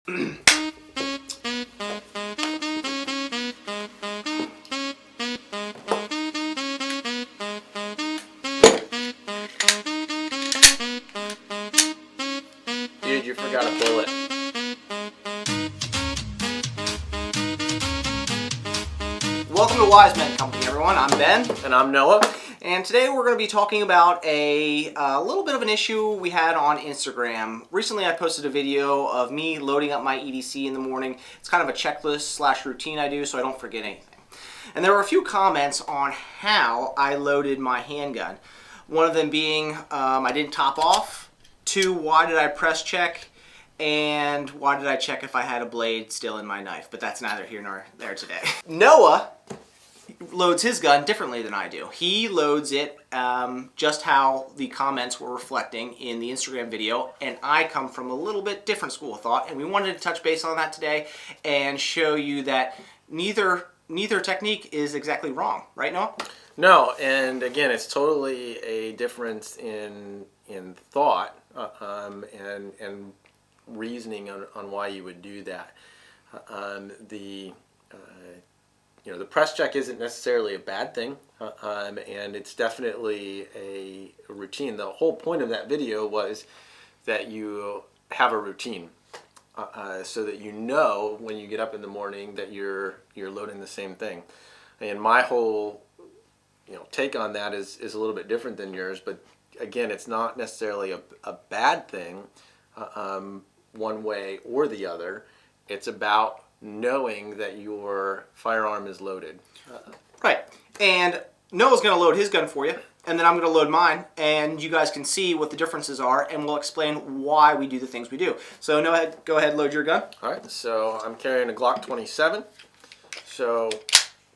Dude, you forgot a bullet. Welcome to Wise Men Company, everyone. I'm Ben. And I'm Noah. And today we're going to be talking about a little bit of an issue we had on Instagram. Recently I posted a video of me loading up my EDC in the morning. It's kind of a checklist / routine I do so I don't forget anything. And there were a few comments on how I loaded my handgun. One of them being I didn't top off. 2, why did I press check? And why did I check if I had a blade still in my knife? But that's neither here nor there today. Noah loads his gun differently than I do. He loads it just how the comments were reflecting in the Instagram video, and I come from a little bit different school of thought, and we wanted to touch base on that today and show you that neither technique is exactly wrong. Right, Noah? No, and again, it's totally a difference in thought and reasoning on why you would do that. The press check isn't necessarily a bad thing, and it's definitely a routine. The whole point of that video was that you have a routine, so that you know when you get up in the morning that you're loading the same thing. And my whole take on that is a little bit different than yours, but again, it's not necessarily a bad thing one way or the other. It's about knowing that your firearm is loaded. Right. And Noah's going to load his gun for you, and then I'm going to load mine, and you guys can see what the differences are, and we'll explain why we do the things we do. So Noah, go ahead and load your gun. All right, so I'm carrying a Glock 27. So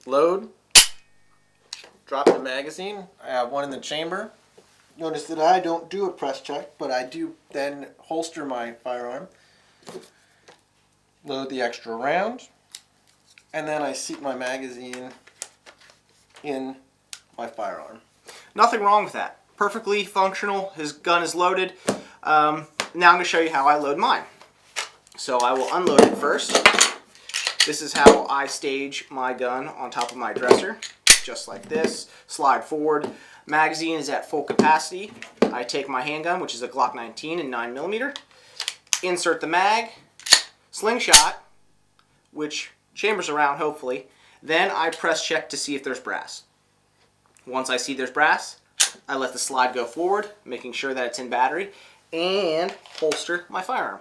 load, drop the magazine. I have one in the chamber. Notice that I don't do a press check, but I do then holster my firearm. Load the extra round, and then I seat my magazine in my firearm. Nothing wrong with that. Perfectly functional. His gun is loaded. Now I'm going to show you how I load mine. So I will unload it first. This is how I stage my gun on top of my dresser. Just like this. Slide forward. Magazine is at full capacity. I take my handgun, which is a Glock 19 in 9mm. Insert the mag. Slingshot, which chambers around hopefully. Then I press check to see if there's brass. Once I see there's brass, I let the slide go forward, making sure that it's in battery, and holster my firearm.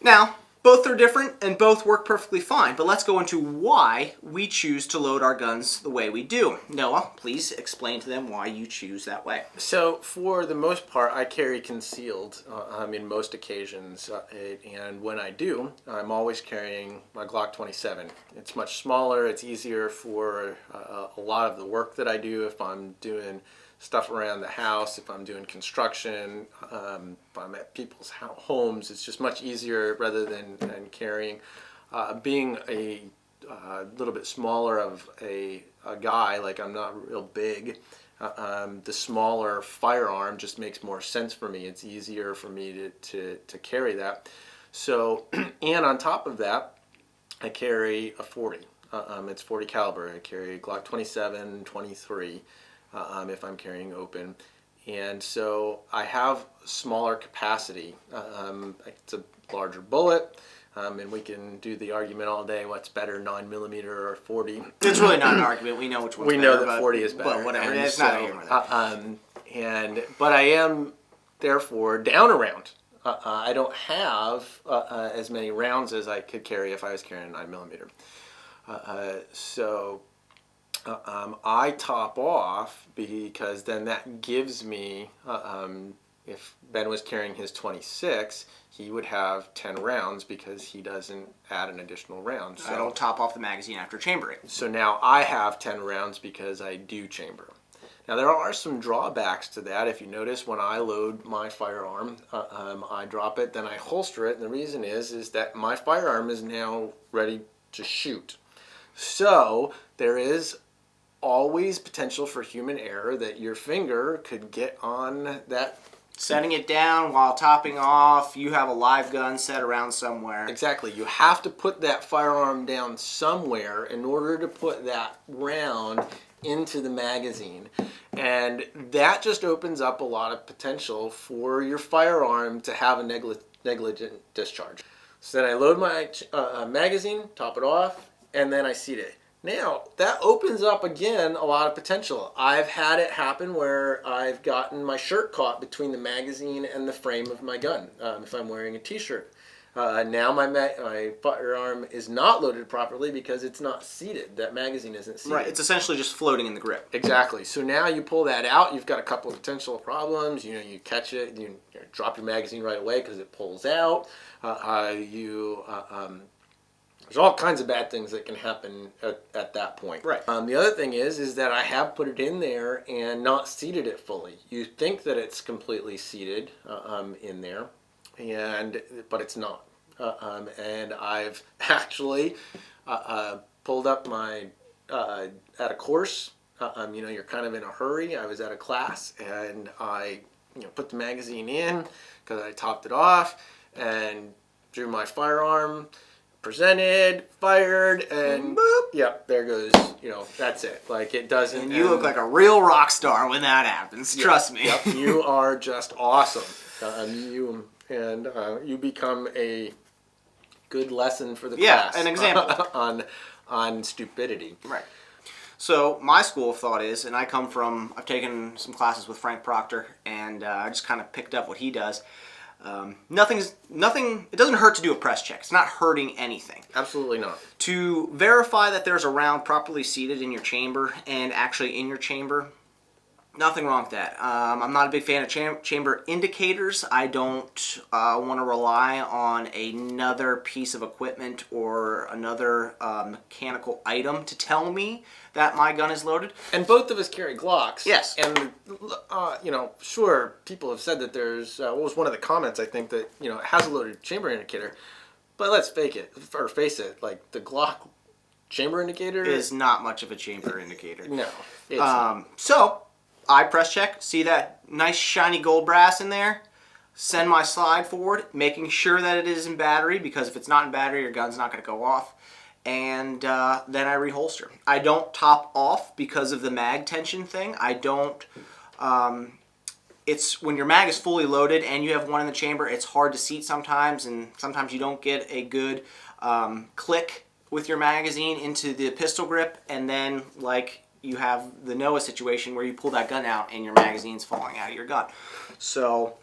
Now, both are different and both work perfectly fine, but let's go into why we choose to load our guns the way we do. Noah, please explain to them why you choose that way. So for the most part, I carry concealed in most occasions, and when I do, I'm always carrying my Glock 27. It's much smaller, it's easier for a lot of the work that I do if I'm doing stuff around the house, if I'm doing construction, if I'm at people's homes. It's just much easier rather than carrying. Being a little bit smaller of a guy, like I'm not real big, the smaller firearm just makes more sense for me. It's easier for me to carry that. So, and on top of that, I carry a 40. It's 40 caliber. I carry Glock 27, 23. If I'm carrying open, and so I have smaller capacity. It's a larger bullet, and we can do the argument all day. What's better, 9mm or 40? It's really not an argument. We know which one's better. We know that 40 is better. But whatever. And it's so, not a humor. but I am therefore down a round. I don't have as many rounds as I could carry if I was carrying a 9mm. I top off because then that gives me, if Ben was carrying his 26, he would have 10 rounds because he doesn't add an additional round. So I don't top off the magazine after chambering. So now I have 10 rounds because I do chamber. Now there are some drawbacks to that. If you notice, when I load my firearm, I drop it, then I holster it, and the reason is that my firearm is now ready to shoot. So there is always potential for human error that your finger could get on that Setting it down while topping off, you have a live gun set around somewhere. Exactly. You have to put that firearm down somewhere in order to put that round into the magazine. And that just opens up a lot of potential for your firearm to have a negligent discharge. So then I load my magazine, top it off, and then I seat it. Now, that opens up, again, a lot of potential. I've had it happen where I've gotten my shirt caught between the magazine and the frame of my gun, if I'm wearing a t-shirt. Now my firearm is not loaded properly because it's not seated. That magazine isn't seated. Right, it's essentially just floating in the grip. Exactly. So now you pull that out, you've got a couple of potential problems. You catch it, you drop your magazine right away because it pulls out. There's all kinds of bad things that can happen at that point. Right. The other thing is that I have put it in there and not seated it fully. You think that it's completely seated in there, but it's not. And I've actually pulled up my at a course. You're kind of in a hurry. I was at a class and I put the magazine in because I topped it off and drew my firearm. Presented, fired, and boop. Yep, there goes. That's it. Like it doesn't. And you look like a real rock star when that happens. Trust me. Yep, you are just awesome. You become a good lesson for the class. An example on stupidity. Right. So my school of thought is, and I've taken some classes with Frank Proctor, and I just kind of picked up what he does. Nothing. It doesn't hurt to do a press check. It's not hurting anything. Absolutely not. To verify that there's a round properly seated in your chamber and actually in your chamber, nothing wrong with that. I'm not a big fan of chamber indicators. I don't want to rely on another piece of equipment or another mechanical item to tell me that my gun is loaded. And both of us carry Glocks. Yes. And, sure, people have said that there's, what was one of the comments, I think, that, it has a loaded chamber indicator. But let's face it, like, the Glock chamber indicator is not much of a chamber indicator. No. It's not. So, I press check, see that nice shiny gold brass in there, send my slide forward, making sure that it is in battery, because if it's not in battery, your gun's not going to go off. And then I reholster. I don't top off because of the mag tension thing. I don't, it's when your mag is fully loaded and you have one in the chamber, it's hard to seat sometimes, and sometimes you don't get a good click with your magazine into the pistol grip, and then you have the Noah situation where you pull that gun out and your magazine's falling out of your gun. So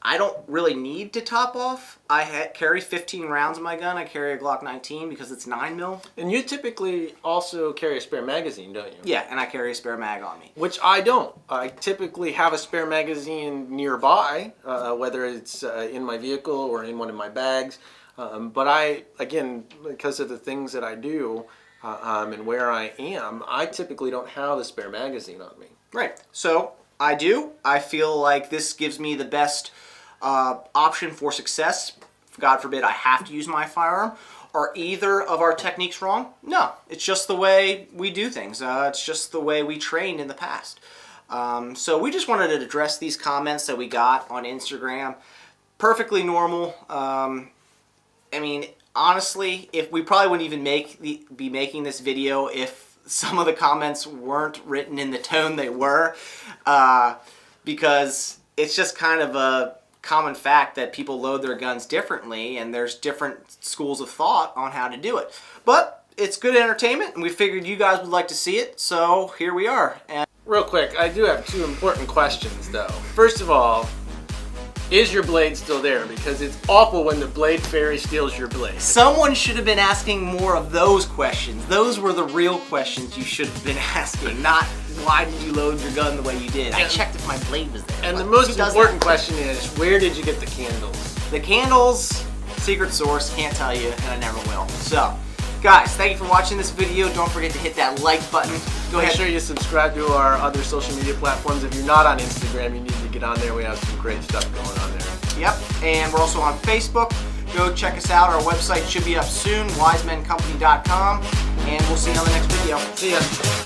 I don't really need to top off. I carry 15 rounds in my gun. I carry a Glock 19 because it's 9mm. And you typically also carry a spare magazine, don't you? Yeah, and I carry a spare mag on me. Which I don't. I typically have a spare magazine nearby, whether it's in my vehicle or in one of my bags. But I, again, because of the things that I do and where I am, I typically don't have a spare magazine on me. Right. So I do. I feel like this gives me the best option for success. God forbid I have to use my firearm. Are either of our techniques wrong? No. It's just the way we do things. It's just the way we trained in the past. So we just wanted to address these comments that we got on Instagram. Perfectly normal. I mean, honestly, if we probably wouldn't even be making this video if some of the comments weren't written in the tone they were, because it's just kind of a common fact that people load their guns differently, and there's different schools of thought on how to do it. But it's good entertainment, and we figured you guys would like to see it, so here we are. And real quick, I do have two important questions, though. First of all, is your blade still there? Because it's awful when the blade fairy steals your blade. someone should have been asking more of those questions. Those were the real questions you should have been asking, not why did you load your gun the way you did. I checked if my blade was there. And the Who most does important that? question is, where did you get the candles? The candles, secret source, can't tell you, and I never will. So, guys, thank you for watching this video. Don't forget to hit that like button. Go Make ahead. sure you subscribe to our other social media platforms. If you're not on Instagram, you need to get on there. We have some great stuff going on there. Yep, and we're also on Facebook. Go check us out. Our website should be up soon, wisemencompany.com, and we'll see you on the next video. See ya.